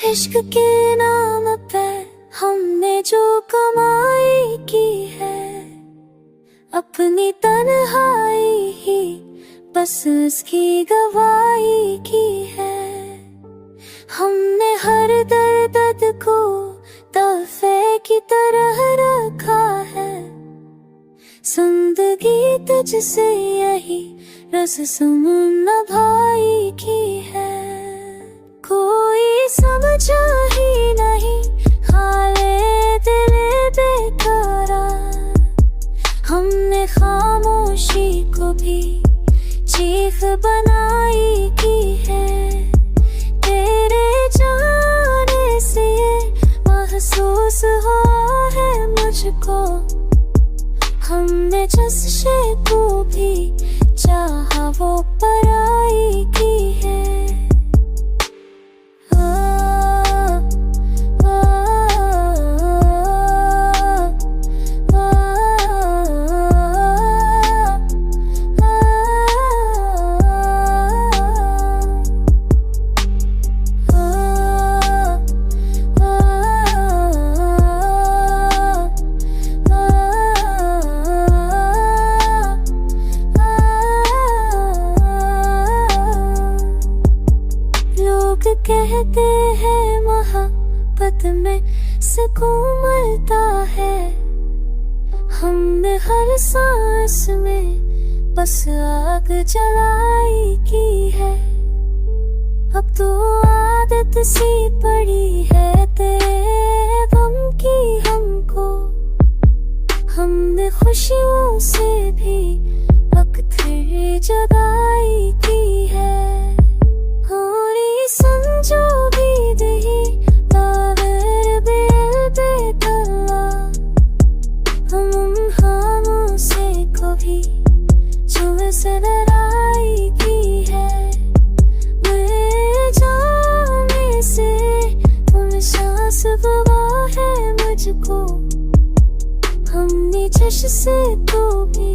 इश्क के नाम पे हमने जो कमाई की है, अपनी तन्हाई ही बस उसकी गवाही की है। हमने हर दर्द को तोहफे की तरह रखा है, जिंदगी तुझसे यही रस्म निभाई की है। कोई समझा ही नहीं हाले दिल बेकरार, हमने खामोशी को भी चीख बनाई की है। तेरे जाने से महसूस हुआ है मुझको, हमने जिस शे को भी चाहा वो पराई की है। कहते हैं मोहब्बत में सुकून मिलता है, हमने हर सांस में बस आग जलाई की है। अब तो आदत सी पड़ी है तेरे गम की हमको, हमने खुशियों से भी अक्सर जगाई की है। समझो भी दही तावर बेतला, हम खामोशे को भी झुलस लड़ाई की है। मेरे जाने से तुम सांस हुआ है मुझको, हमने जश से तो भी